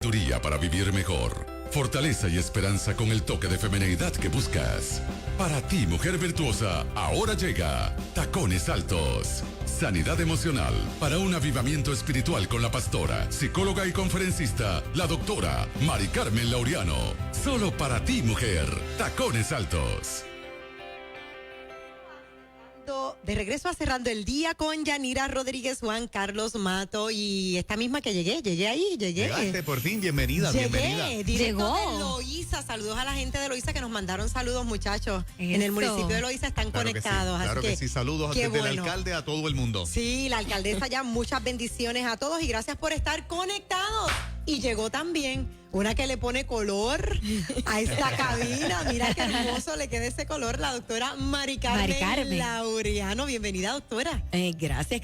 sabiduría para vivir mejor. Fortaleza y esperanza con el toque de femineidad que buscas. Para ti, mujer virtuosa, ahora llega Tacones Altos. Sanidad emocional para un avivamiento espiritual con la pastora, psicóloga y conferencista, la doctora Mari Carmen Laureano. Solo para ti, mujer, Tacones Altos. De regreso a Cerrando el Día con Yanira Rodríguez, Juan Carlos Mato y esta misma que llegué ahí. Llegaste por fin, bienvenida. Llegó de Loíza, saludos a la gente de Loíza que nos mandaron saludos, muchachos. Eso. En el municipio de Loíza están conectados. Claro que sí, saludos desde bueno. el alcalde a todo el mundo. Sí, la alcaldesa ya, muchas bendiciones a todos y gracias por estar conectados. Y llegó también una que le pone color a esta cabina. Mira qué hermoso le queda ese color, la doctora Mari Carmen Laureano. Bienvenida, doctora. Gracias.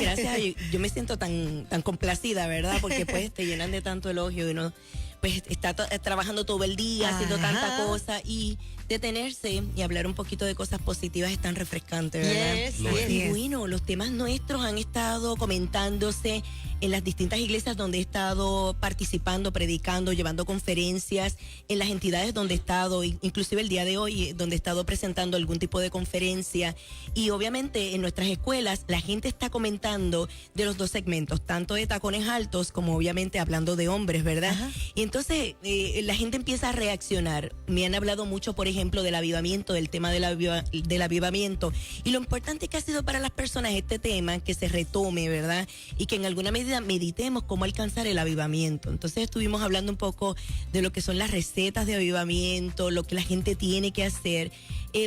Yo me siento tan complacida, ¿verdad? Porque pues te llenan de tanto elogio y uno pues está trabajando todo el día, haciendo tanta cosa y detenerse y hablar un poquito de cosas positivas es tan refrescante, ¿verdad? Y bueno, los temas nuestros han estado comentándose en las distintas iglesias donde he estado participando, predicando, llevando conferencias, en las entidades donde he estado, inclusive el día de hoy, donde he estado presentando algún tipo de conferencia. Y obviamente en nuestras escuelas la gente está comentando de los dos segmentos, tanto de Tacones Altos como obviamente hablando de hombres, ¿verdad? Ajá. Y entonces la gente empieza a reaccionar. Me han hablado mucho, por ejemplo, del avivamiento, del tema del avivamiento. Y lo importante que ha sido para las personas este tema, que se retome, ¿verdad? Y que en alguna medida meditemos cómo alcanzar el avivamiento. Entonces estuvimos hablando un poco de lo que son las recetas de avivamiento, lo que la gente tiene que hacer,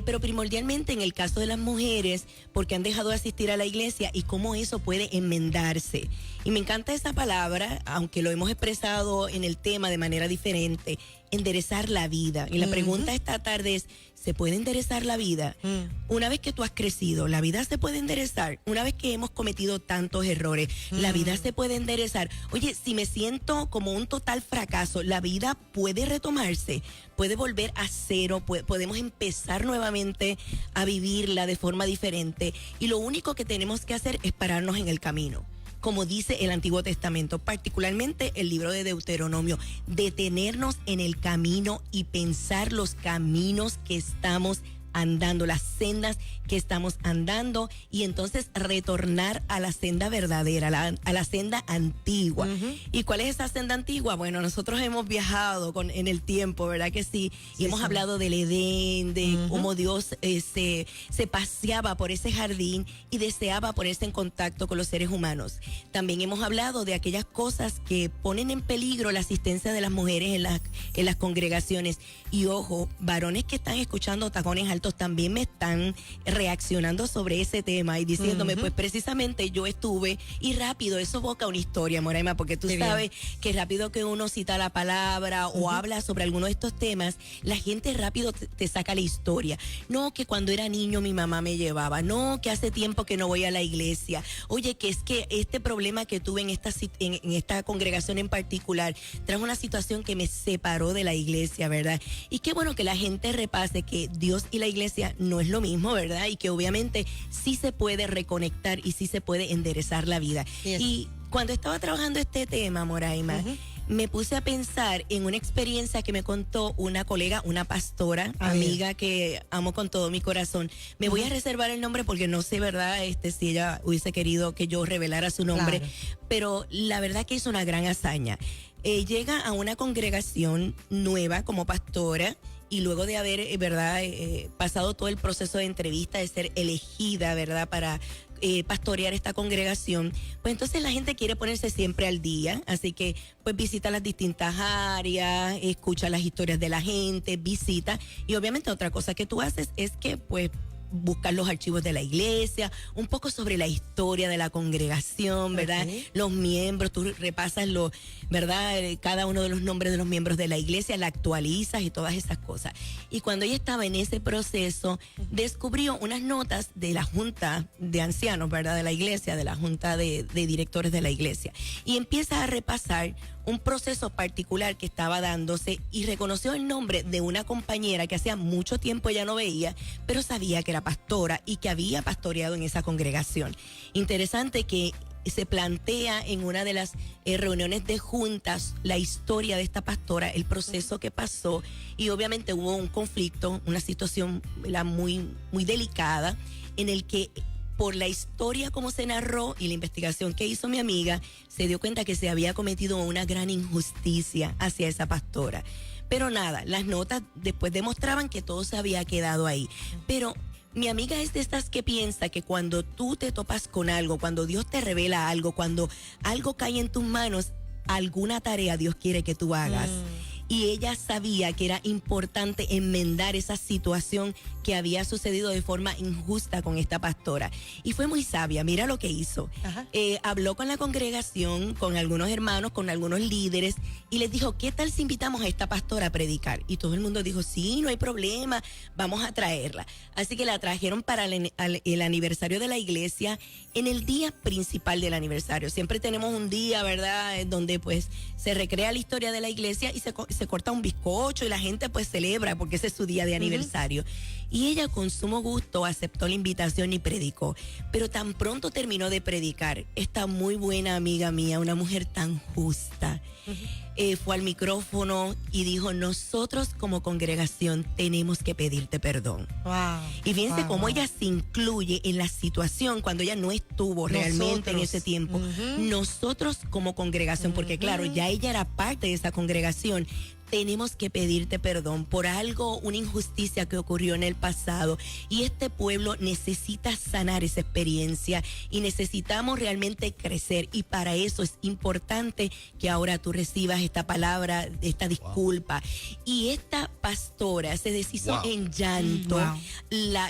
pero primordialmente en el caso de las mujeres, porque han dejado de asistir a la iglesia y cómo eso puede enmendarse. Y me encanta esa palabra, aunque lo hemos expresado en el tema de manera diferente, enderezar la vida. Y la pregunta esta tarde es, ¿se puede enderezar la vida? Una vez que tú has crecido, ¿la vida se puede enderezar? Una vez que hemos cometido tantos errores, ¿la vida se puede enderezar? Oye, si me siento como un total fracaso, ¿la vida puede retomarse? ¿Puede volver a cero? ¿Podemos empezar nuevamente a vivirla de forma diferente? Y lo único que tenemos que hacer es pararnos en el camino. Como dice el Antiguo Testamento, particularmente el libro de Deuteronomio, detenernos en el camino y pensar los caminos que estamos andando, las sendas que estamos andando y entonces retornar a la senda verdadera, a la senda antigua. ¿Y cuál es esa senda antigua? Bueno, nosotros hemos viajado en el tiempo, ¿verdad que sí? Y hemos hablado del Edén, de cómo Dios se paseaba por ese jardín y deseaba ponerse en contacto con los seres humanos. También hemos hablado de aquellas cosas que ponen en peligro la asistencia de las mujeres en las congregaciones. Y ojo, varones que están escuchando Tacones Altos también me están reaccionando sobre ese tema y diciéndome, pues precisamente yo estuve, y rápido, eso evoca una historia, Moraima, porque tú sabes que rápido que uno cita la palabra o habla sobre alguno de estos temas, la gente rápido te saca la historia. No, que cuando era niño mi mamá me llevaba, no, que hace tiempo que no voy a la iglesia, oye, que es que este problema que tuve en esta congregación en particular, trajo una situación que me separó de la iglesia, ¿verdad? Y qué bueno que la gente repase que Dios y la iglesia no es lo mismo, ¿verdad? Y que obviamente sí se puede reconectar y sí se puede enderezar la vida. Yes. Y cuando estaba trabajando este tema, Moraima, me puse a pensar en una experiencia que me contó una colega, una pastora, amiga que amo con todo mi corazón. Me voy a reservar el nombre porque no sé, ¿verdad? Si ella hubiese querido que yo revelara su nombre, pero la verdad que hizo una gran hazaña. Llega a una congregación nueva como pastora y luego de haber, ¿verdad?, pasado todo el proceso de entrevista, de ser elegida, ¿verdad?, para pastorear esta congregación, pues entonces la gente quiere ponerse siempre al día, así que pues visita las distintas áreas, escucha las historias de la gente, visita, y obviamente otra cosa que tú haces es que pues buscar los archivos de la iglesia, un poco sobre la historia de la congregación, ¿verdad? Los miembros, tú repasas ¿verdad? Cada uno de los nombres de los miembros de la iglesia, la actualizas y todas esas cosas. Y cuando ella estaba en ese proceso, descubrió unas notas de la junta de ancianos, ¿verdad? De la iglesia, de la junta de directores de la iglesia. Y empieza a repasar un proceso particular que estaba dándose y reconoció el nombre de una compañera que hacía mucho tiempo ella no veía, pero sabía que era pastora y que había pastoreado en esa congregación. Interesante que se plantea en una de las reuniones de juntas la historia de esta pastora, el proceso que pasó, y obviamente hubo un conflicto, una situación muy, muy delicada, en el que por la historia como se narró y la investigación que hizo mi amiga, se dio cuenta que se había cometido una gran injusticia hacia esa pastora. Pero nada, las notas después demostraban que todo se había quedado ahí. Pero mi amiga es de estas que piensa que cuando tú te topas con algo, cuando Dios te revela algo, cuando algo cae en tus manos, alguna tarea Dios quiere que tú hagas. Y ella sabía que era importante enmendar esa situación que había sucedido de forma injusta con esta pastora. Y fue muy sabia, mira lo que hizo. Habló con la congregación, con algunos hermanos, con algunos líderes, y les dijo, ¿qué tal si invitamos a esta pastora a predicar? Y todo el mundo dijo, sí, no hay problema, vamos a traerla. Así que la trajeron para el aniversario de la iglesia, en el día principal del aniversario. Siempre tenemos un día, ¿verdad?, donde pues se recrea la historia de la iglesia y se corta un bizcocho y la gente pues celebra porque ese es su día de aniversario. Y ella con sumo gusto aceptó la invitación y predicó. Pero tan pronto terminó de predicar, esta muy buena amiga mía, una mujer tan justa, fue al micrófono y dijo, nosotros como congregación tenemos que pedirte perdón. Wow. Y fíjense cómo ella se incluye en la situación cuando ella no estuvo realmente en ese tiempo. Nosotros como congregación, porque claro, ya ella era parte de esa congregación, tenemos que pedirte perdón por algo, una injusticia que ocurrió en el pasado, y este pueblo necesita sanar esa experiencia y necesitamos realmente crecer, y para eso es importante que ahora tú recibas esta palabra, esta disculpa. Y esta pastora se deshizo en llanto.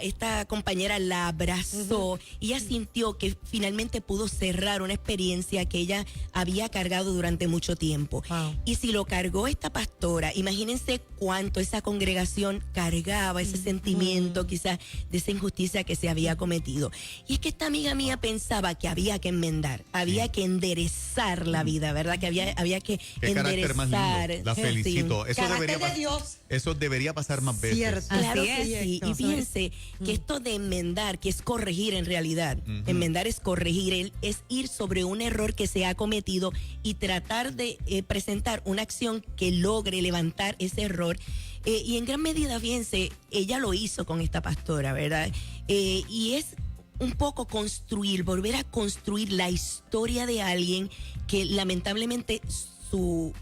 Esta compañera la abrazó y ella sintió que finalmente pudo cerrar una experiencia que ella había cargado durante mucho tiempo. Y si lo cargó esta pastora, imagínense cuánto esa congregación cargaba ese sentimiento quizás de esa injusticia que se había cometido. Y es que esta amiga mía pensaba que había que enmendar, había que enderezar la vida, ¿verdad? Que había que Qué carácter más enderezar. lindo. La felicito. Sí. Carácter de Dios. Eso debería pasar más veces. Cierto. Claro Así que es. sí. Y fíjense que esto de enmendar, que es corregir en realidad, enmendar es corregir, es ir sobre un error que se ha cometido y tratar de presentar una acción que logre levantar ese error. Y en gran medida, fíjense, ella lo hizo con esta pastora, ¿verdad? Y es un poco volver a construir la historia de alguien que lamentablemente su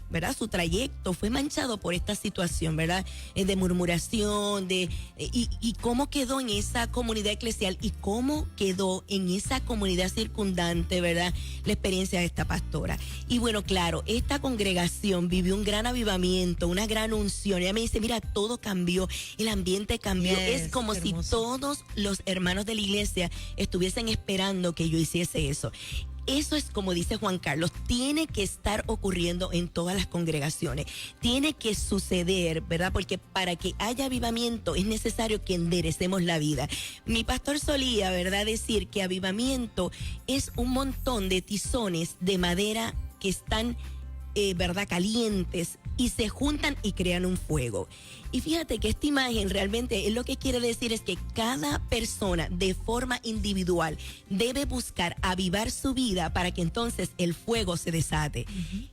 trayecto fue manchado por esta situación, ¿verdad? De murmuración, y cómo quedó en esa comunidad eclesial y cómo quedó en esa comunidad circundante, ¿verdad? La experiencia de esta pastora. Y bueno, claro, esta congregación vivió un gran avivamiento, una gran unción. Ella me dice, mira, todo cambió, el ambiente cambió. Es como si todos los hermanos de la iglesia estuviesen esperando que yo hiciese eso. Eso es como dice Juan Carlos, tiene que estar ocurriendo en todas las congregaciones, tiene que suceder, ¿verdad? Porque para que haya avivamiento es necesario que enderecemos la vida. Mi pastor solía, ¿verdad?, decir que avivamiento es un montón de tizones de madera que están, ¿verdad?, calientes, y se juntan y crean un fuego. Y fíjate que esta imagen realmente es lo que quiere decir es que cada persona de forma individual debe buscar avivar su vida para que entonces el fuego se desate.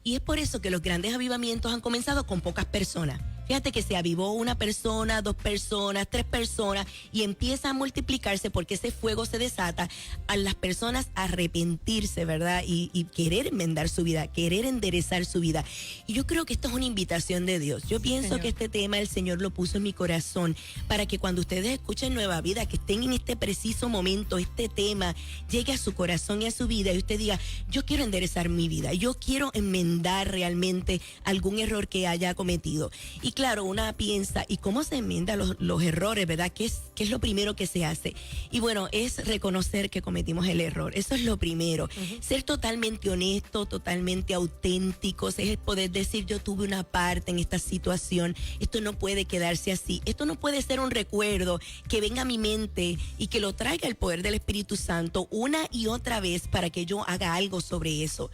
Y es por eso que los grandes avivamientos han comenzado con pocas personas. Fíjate que se avivó una persona, 2 personas, 3 personas y empieza a multiplicarse porque ese fuego se desata a las personas arrepentirse, ¿verdad? Y querer enmendar su vida, querer enderezar su vida. Y yo creo que esto es una invitación de Dios. Yo pienso que este tema el Señor lo puso en mi corazón para que cuando ustedes escuchen Nueva Vida, que estén en este preciso momento, este tema llegue a su corazón y a su vida y usted diga, yo quiero enderezar mi vida, yo quiero enmendar realmente algún error que haya cometido. Y claro, una piensa, ¿y cómo se enmienda los errores, verdad? ¿Qué es lo primero que se hace? Y bueno, es reconocer que cometimos el error. Eso es lo primero. Ser totalmente honesto, totalmente auténticos, es poder decir, yo tuve una parte en esta situación, esto no puede quedarse así, esto no puede ser un recuerdo que venga a mi mente y que lo traiga el poder del Espíritu Santo una y otra vez para que yo haga algo sobre eso.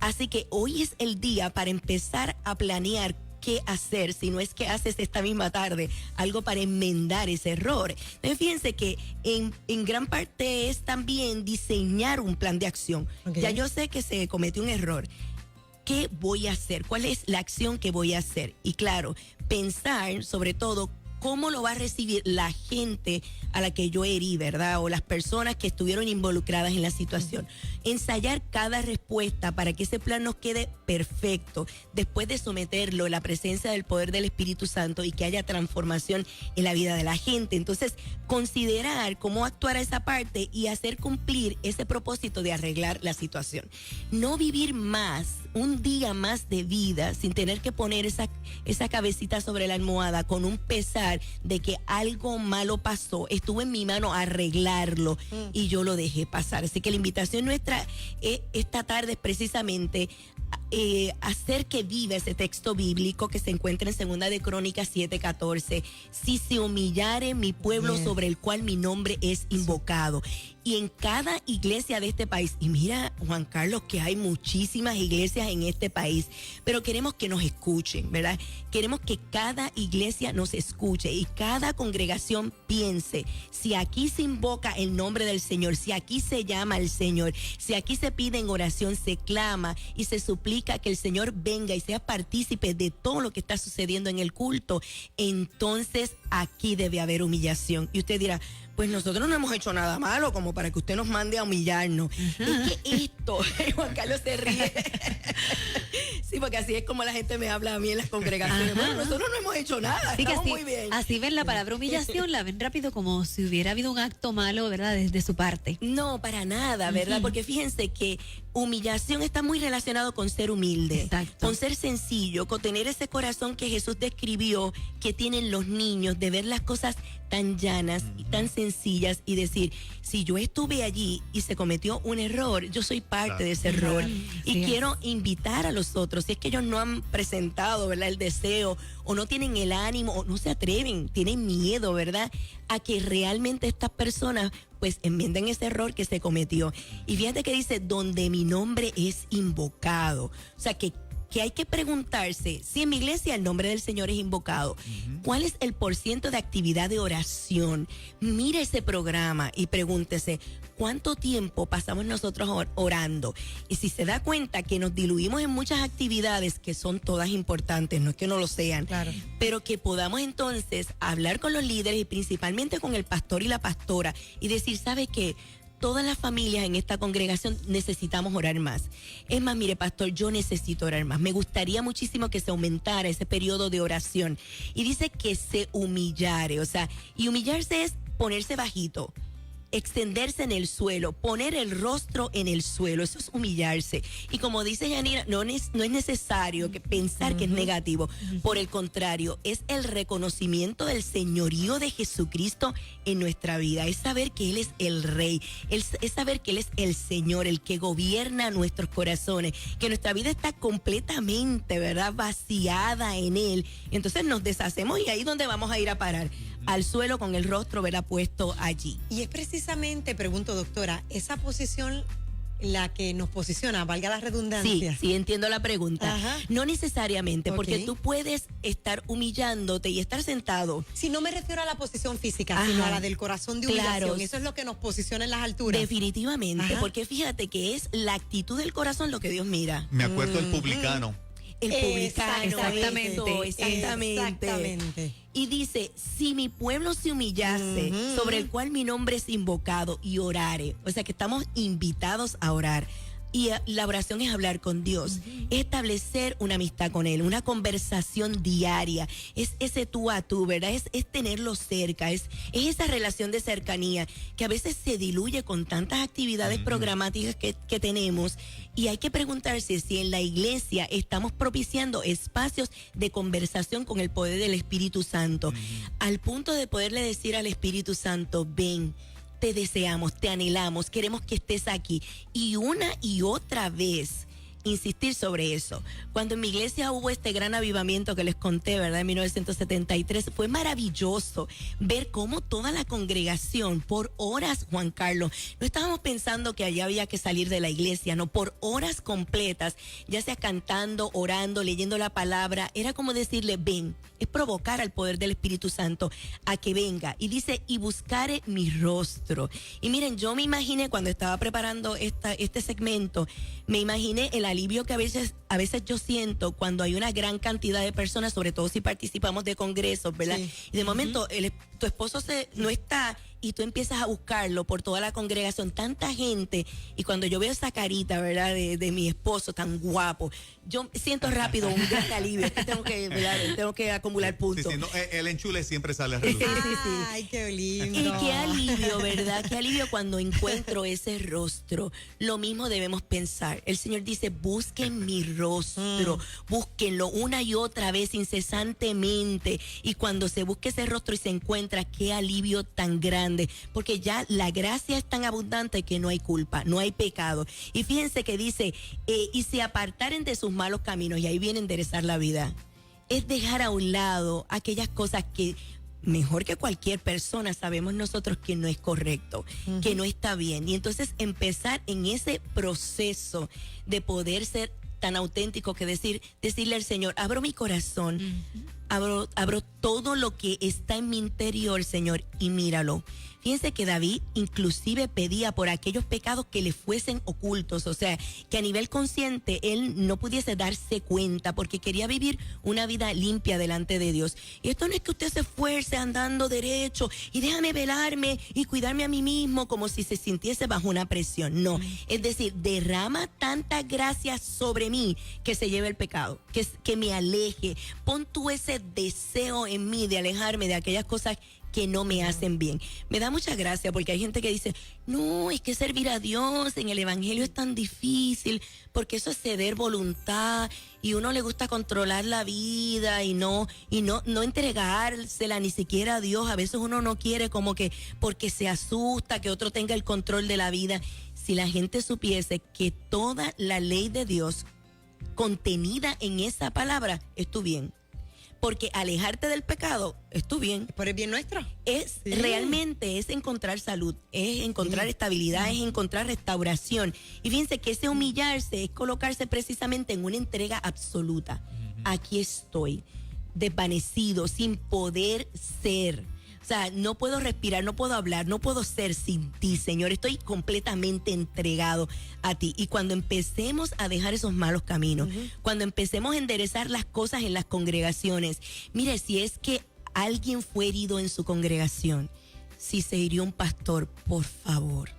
Así que hoy es el día para empezar a planear qué hacer, si no es que haces esta misma tarde algo para enmendar ese error. Entonces, fíjense que en gran parte es también diseñar un plan de acción. Okay. Ya yo sé que se cometió un error. ¿Qué voy a hacer? ¿Cuál es la acción que voy a hacer? Y claro, pensar sobre todo cómo lo va a recibir la gente a la que yo herí, ¿verdad? O las personas que estuvieron involucradas en la situación. Ensayar cada respuesta para que ese plan nos quede perfecto, después de someterlo a la presencia del poder del Espíritu Santo y que haya transformación en la vida de la gente. Entonces, considerar cómo actuar a esa parte y hacer cumplir ese propósito de arreglar la situación. No vivir más, un día más de vida sin tener que poner esa cabecita sobre la almohada con un pesar de que algo malo pasó, estuvo en mi mano arreglarlo y yo lo dejé pasar. Así que la invitación nuestra esta tarde es precisamente hacer que viva ese texto bíblico que se encuentra en 2 de Crónicas 7:14. Si se humillare mi pueblo sobre el cual mi nombre es invocado. Y en cada iglesia de este país, y mira, Juan Carlos, que hay muchísimas iglesias en este país, pero queremos que nos escuchen, ¿verdad? Queremos que cada iglesia nos escuche y cada congregación piense, si aquí se invoca el nombre del Señor, si aquí se llama al Señor, si aquí se pide en oración, se clama y se suplica que el Señor venga y sea partícipe de todo lo que está sucediendo en el culto, entonces aquí debe haber humillación. Y usted dirá, pues nosotros no hemos hecho nada malo como para que usted nos mande a humillarnos. Es que esto, Juan Carlos se ríe. Sí, porque así es como la gente me habla a mí en las congregaciones. Bueno, nosotros no hemos hecho nada, así estamos que muy bien. Así ven la palabra humillación, la ven rápido como si hubiera habido un acto malo, ¿verdad? Desde su parte. No, para nada, ¿verdad? Porque fíjense que humillación está muy relacionado con ser humilde, exacto, con ser sencillo, con tener ese corazón que Jesús describió que tienen los niños, de ver las cosas tan llanas y tan sencillas y decir, si yo estuve allí y se cometió un error, yo soy parte de ese error. Y quiero invitar a los otros, si es que ellos no han presentado, ¿verdad?, el deseo o no tienen el ánimo o no se atreven, tienen miedo, ¿verdad?, a que realmente estas personas pues enmienden ese error que se cometió. Y fíjate que dice, donde mi nombre es invocado. O sea, que hay que preguntarse, si en mi iglesia el nombre del Señor es invocado, ¿cuál es el % de actividad de oración? Mire ese programa y pregúntese, ¿cuánto tiempo pasamos nosotros orando? Y si se da cuenta que nos diluimos en muchas actividades que son todas importantes, no es que no lo sean, pero que podamos entonces hablar con los líderes y principalmente con el pastor y la pastora y decir, ¿sabe qué? Todas las familias en esta congregación necesitamos orar más. Es más, mire, pastor, yo necesito orar más. Me gustaría muchísimo que se aumentara ese periodo de oración. Y dice que se humillare, o sea, y humillarse es ponerse bajito, extenderse en el suelo, poner el rostro en el suelo, eso es humillarse. Y como dice Yanira, no es necesario que pensar que es negativo, por el contrario, es el reconocimiento del señorío de Jesucristo en nuestra vida, es saber que Él es el Rey, es saber que Él es el Señor, el que gobierna nuestros corazones, que nuestra vida está completamente, ¿verdad?, vaciada en Él. Entonces nos deshacemos y ahí es donde vamos a ir a parar, al suelo con el rostro, ¿verdad?, puesto allí. Y es precisamente, pregunto, doctora, esa posición la que nos posiciona, valga la redundancia. Sí, entiendo la pregunta. No necesariamente, porque tú puedes estar humillándote y estar sentado. Si no me refiero a la posición física, sino a la del corazón de humillación. Eso es lo que nos posiciona en las alturas. Definitivamente, porque fíjate que es la actitud del corazón lo que Dios mira. Me acuerdo del publicano. El publicano, exactamente. Y dice, si mi pueblo se humillase, sobre el cual mi nombre es invocado, y orare. O sea que estamos invitados a orar. Y la oración es hablar con Dios, es establecer una amistad con Él, una conversación diaria, es ese tú a tú, ¿verdad? Es tenerlo cerca, es esa relación de cercanía que a veces se diluye con tantas actividades programáticas que tenemos, y hay que preguntarse si en la iglesia estamos propiciando espacios de conversación con el poder del Espíritu Santo, al punto de poderle decir al Espíritu Santo, ven, te deseamos, te anhelamos, queremos que estés aquí. Y una y otra vez insistir sobre eso. Cuando en mi iglesia hubo este gran avivamiento que les conté, ¿verdad? En 1973, fue maravilloso ver cómo toda la congregación, por horas, Juan Carlos, no estábamos pensando que allá había que salir de la iglesia, no, por horas completas, ya sea cantando, orando, leyendo la palabra, era como decirle, ven, es provocar al poder del Espíritu Santo a que venga. Y dice, y buscaré mi rostro. Y miren, yo me imaginé cuando estaba preparando este segmento, me imaginé el alivio que a veces yo siento cuando hay una gran cantidad de personas, sobre todo si participamos de congresos, ¿verdad? Sí. Y de momento tu esposo no está y tú empiezas a buscarlo por toda la congregación, tanta gente, y cuando yo veo esa carita, ¿verdad? De mi esposo tan guapo, yo siento rápido un gran alivio. Es que tengo que acumular puntos. Sí, no, el enchule siempre sale a relucir. Ay, qué lindo. Y qué alivio, ¿verdad? Qué alivio cuando encuentro ese rostro. Lo mismo debemos pensar. El Señor dice, busquen mi rostro, búsquenlo una y otra vez incesantemente. Y cuando se busque ese rostro y se encuentra, qué alivio tan grande. Porque ya la gracia es tan abundante que no hay culpa, no hay pecado. Y fíjense que dice, y se apartaren de sus malos caminos, y ahí viene a enderezar la vida. Es dejar a un lado aquellas cosas que mejor que cualquier persona sabemos nosotros que no es correcto, que no está bien. Y entonces empezar en ese proceso de poder ser tan auténtico que decirle al Señor, abro mi corazón, abro todo lo que está en mi interior, Señor, y míralo. Fíjense que David inclusive pedía por aquellos pecados que le fuesen ocultos, o sea, que a nivel consciente él no pudiese darse cuenta porque quería vivir una vida limpia delante de Dios. Y esto no es que usted se esfuerce andando derecho y déjame velarme y cuidarme a mí mismo como si se sintiese bajo una presión, no. Es decir, derrama tanta gracia sobre mí que se lleve el pecado, que me aleje. Pon tú ese deseo en mí de alejarme de aquellas cosas que no me hacen bien. Me da mucha gracia porque hay gente que dice, no, es que servir a Dios en el evangelio es tan difícil, porque eso es ceder voluntad y uno le gusta controlar la vida y no entregársela ni siquiera a Dios. A veces uno no quiere como que porque se asusta que otro tenga el control de la vida. Si la gente supiese que toda la ley de Dios contenida en esa palabra es tu bien. Porque alejarte del pecado es tu bien. Por el bien nuestro. Realmente es encontrar salud, es encontrar estabilidad, es encontrar restauración. Y fíjense que ese humillarse es colocarse precisamente en una entrega absoluta. Aquí estoy, desvanecido, sin poder ser. O sea, no puedo respirar, no puedo hablar, no puedo ser sin ti, Señor. Estoy completamente entregado a ti. Y cuando empecemos a dejar esos malos caminos, cuando empecemos a enderezar las cosas en las congregaciones, mire, si es que alguien fue herido en su congregación, si se hirió un pastor, por favor,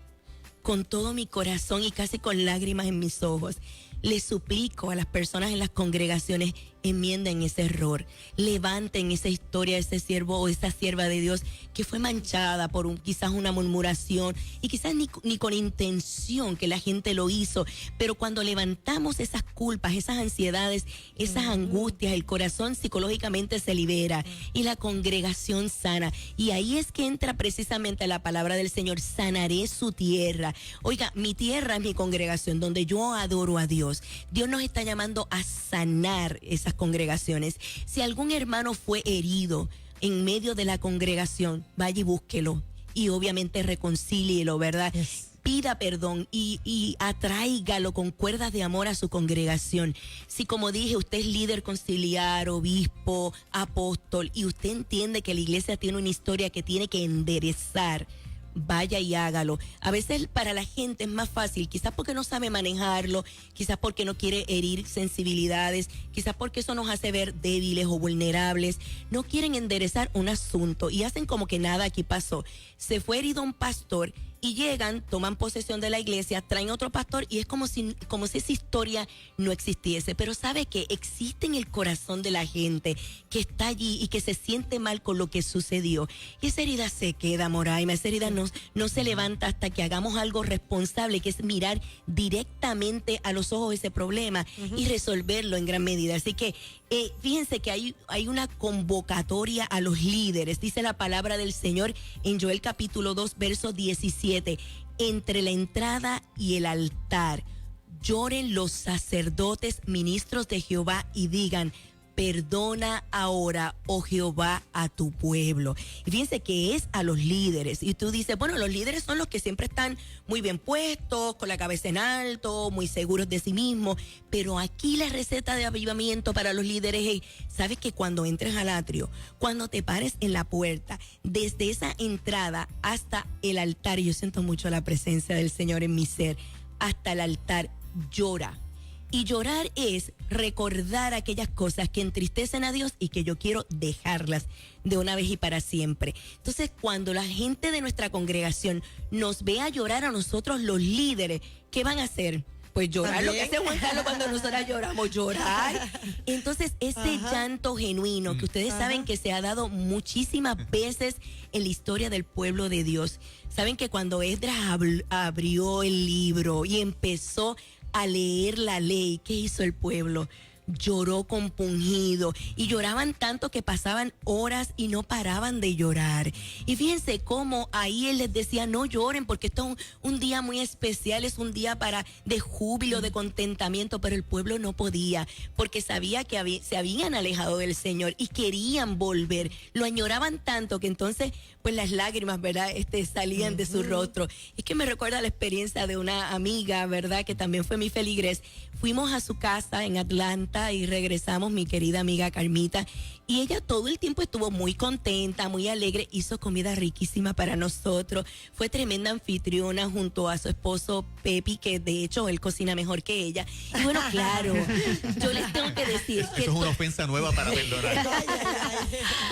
con todo mi corazón y casi con lágrimas en mis ojos, le suplico a las personas en las congregaciones, enmienden ese error, levanten esa historia de ese siervo o esa sierva de Dios que fue manchada por quizás una murmuración y quizás ni con intención que la gente lo hizo, pero cuando levantamos esas culpas, esas ansiedades, esas angustias, el corazón psicológicamente se libera y la congregación sana. Y ahí es que entra precisamente la palabra del Señor, sanaré su tierra. Oiga, mi tierra es mi congregación donde yo adoro a Dios. Dios nos está llamando a sanar esas congregaciones. Si algún hermano fue herido en medio de la congregación, vaya y búsquelo y obviamente reconcílielo, ¿verdad? Yes. Pida perdón y atráigalo con cuerdas de amor a su congregación. Si, como dije, usted es líder conciliar, obispo, apóstol y usted entiende que la iglesia tiene una historia que tiene que enderezar, vaya y hágalo. A veces para la gente es más fácil, quizás porque no sabe manejarlo, quizás porque no quiere herir sensibilidades, quizás porque eso nos hace ver débiles o vulnerables. No quieren enderezar un asunto y hacen como que nada aquí pasó. Se fue herido un pastor y llegan, toman posesión de la iglesia, traen otro pastor y es como si esa historia no existiese. Pero sabe que existe en el corazón de la gente que está allí y que se siente mal con lo que sucedió. Y esa herida se queda, Moraima, esa herida no se levanta hasta que hagamos algo responsable, que es mirar directamente a los ojos ese problema y resolverlo en gran medida. Así que fíjense que hay una convocatoria a los líderes, dice la palabra del Señor en Joel capítulo 2, verso 17. Entre la entrada y el altar, lloren los sacerdotes, ministros de Jehová, y digan: perdona ahora, oh Jehová, a tu pueblo. Y fíjense que es a los líderes. Y tú dices, bueno, los líderes son los que siempre están muy bien puestos, con la cabeza en alto, muy seguros de sí mismos. Pero aquí la receta de avivamiento para los líderes es, sabes que cuando entres al atrio, cuando te pares en la puerta, desde esa entrada hasta el altar, y yo siento mucho la presencia del Señor en mi ser, hasta el altar, llora. Y llorar es recordar aquellas cosas que entristecen a Dios y que yo quiero dejarlas de una vez y para siempre. Entonces, cuando la gente de nuestra congregación nos vea llorar a nosotros, los líderes, ¿qué van a hacer? Pues llorar. ¿También? Lo que hace Juan Carlos cuando nosotros lloramos, llorar. Entonces, ese llanto genuino que ustedes saben que se ha dado muchísimas veces en la historia del pueblo de Dios. Saben que cuando Esdras abrió el libro y empezó a leer la ley, ¿qué hizo el pueblo? Lloró compungido, y lloraban tanto que pasaban horas y no paraban de llorar. Y fíjense cómo ahí él les decía: no lloren, porque esto es un día muy especial, es un día de júbilo, de contentamiento. Pero el pueblo no podía, porque sabía que se habían alejado del Señor y querían volver, lo añoraban tanto que entonces pues las lágrimas, ¿verdad? Salían de su rostro. Es que me recuerda la experiencia de una amiga, ¿verdad? Que también fue mi feligres. Fuimos a su casa en Atlanta y regresamos, mi querida amiga Carmita, y ella todo el tiempo estuvo muy contenta, muy alegre, hizo comida riquísima para nosotros, fue tremenda anfitriona junto a su esposo Pepi, que de hecho él cocina mejor que ella. Y bueno, claro, yo les tengo que decir que esto es una ofensa nueva para perdonar.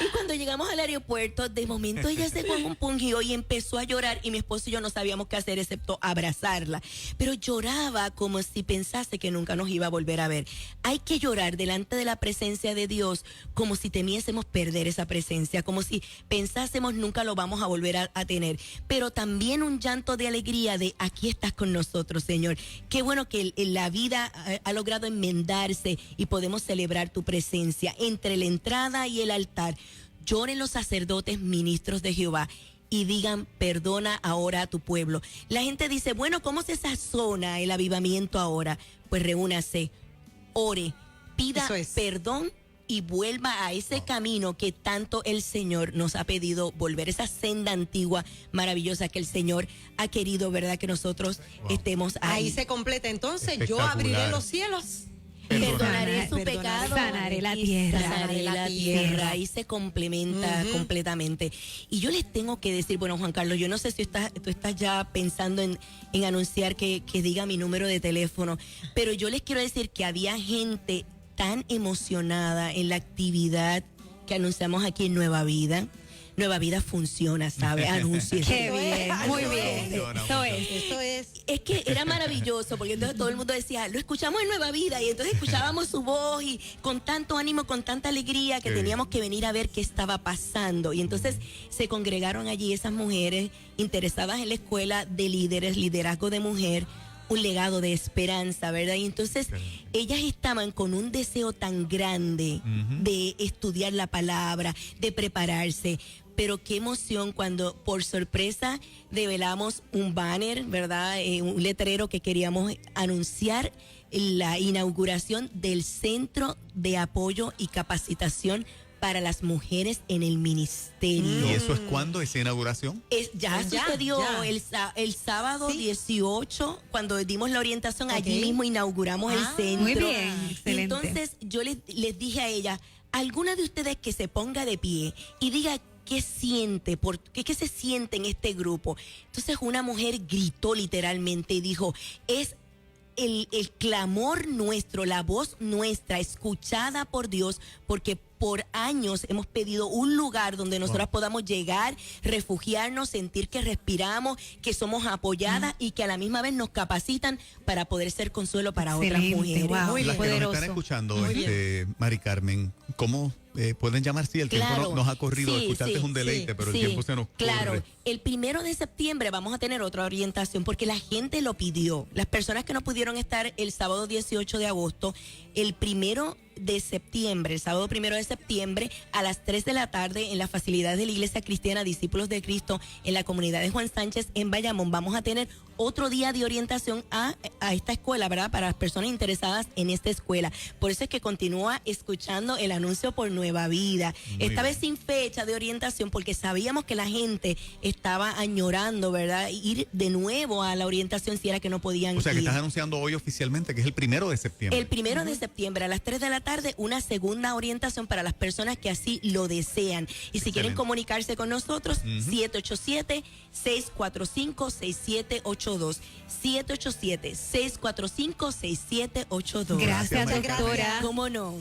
Y cuando llegamos al aeropuerto, de momento ella se compungió y empezó a llorar, y mi esposo y yo no sabíamos qué hacer excepto abrazarla, pero lloraba como si pensase que nunca nos iba a volver a ver. Hay que llorar delante de la presencia de Dios como si temiésemos perder esa presencia, como si pensásemos nunca lo vamos a volver a tener, pero también un llanto de alegría de: aquí estás con nosotros, Señor. Qué bueno que la vida ha logrado enmendarse y podemos celebrar tu presencia entre la entrada y el altar. Lloren los sacerdotes, ministros de Jehová, y digan: perdona ahora a tu pueblo. La gente dice: bueno, ¿cómo se sazona el avivamiento ahora? Pues reúnase, ore, pida perdón y vuelva a ese camino que tanto el Señor nos ha pedido volver, esa senda antigua maravillosa que el Señor ha querido, ¿verdad? Que nosotros estemos ahí. Ahí se completa entonces: yo abriré los cielos, perdonaré su pecado, sanaré la tierra. Sanaré la tierra. Ahí se complementa completamente. Y yo les tengo que decir, bueno, Juan Carlos, yo no sé si tú estás ya pensando en anunciar que diga mi número de teléfono, pero yo les quiero decir que había gente tan emocionada en la actividad que anunciamos aquí en Nueva Vida. Nueva Vida funciona, ¿sabe? Anuncios. Qué bien, muy bien. Eso es. Es que era maravilloso, porque entonces todo el mundo decía: lo escuchamos en Nueva Vida, y entonces escuchábamos su voz y con tanto ánimo, con tanta alegría, que teníamos que venir a ver qué estaba pasando. Y entonces se congregaron allí esas mujeres interesadas en la escuela de líderes, liderazgo de mujer, un legado de esperanza, ¿verdad? Y entonces ellas estaban con un deseo tan grande de estudiar la palabra, de prepararse. Pero qué emoción cuando por sorpresa develamos un banner, ¿verdad? Un letrero que queríamos anunciar la inauguración del Centro de Apoyo y Capacitación para las mujeres en el ministerio. ¿Y eso es cuándo, esa inauguración? Ya sucedió el sábado 18, cuando dimos la orientación, allí mismo inauguramos el centro. Muy bien, excelente. Entonces yo les dije a ella: alguna de ustedes que se ponga de pie y diga qué siente, qué se siente en este grupo. Entonces una mujer gritó literalmente y dijo: es el clamor nuestro, la voz nuestra escuchada por Dios, porque por años hemos pedido un lugar donde nosotras podamos llegar, refugiarnos, sentir que respiramos, que somos apoyadas y que a la misma vez nos capacitan para poder ser consuelo para otras mujeres. Wow, Muy Las que nos están escuchando, Mari Carmen, ¿cómo pueden llamar? Sí, el tiempo nos ha corrido, escucharte es un deleite, pero el tiempo se nos corre. Claro, el 1 de septiembre vamos a tener otra orientación porque la gente lo pidió. Las personas que no pudieron estar el sábado 18 de agosto, el 1 de septiembre, el sábado 1 de septiembre a las 3 de la tarde en las facilidades de la Iglesia Cristiana Discípulos de Cristo en la comunidad de Juan Sánchez en Bayamón, vamos a tener otro día de orientación a esta escuela, ¿verdad? Para las personas interesadas en esta escuela. Por eso es que continúa escuchando el anuncio por Nueva Vida. Esta vez sin fecha de orientación, porque sabíamos que la gente estaba añorando, ¿verdad? Ir de nuevo a la orientación si era que no podían ir. O sea, que estás anunciando hoy oficialmente que es el 1 de septiembre. El 1 de septiembre a las 3 de la tarde, una segunda orientación para las personas que así lo desean. Y si quieren comunicarse con nosotros, 787-645-6782. 787-645-6782. Gracias, doctora. ¿Cómo no?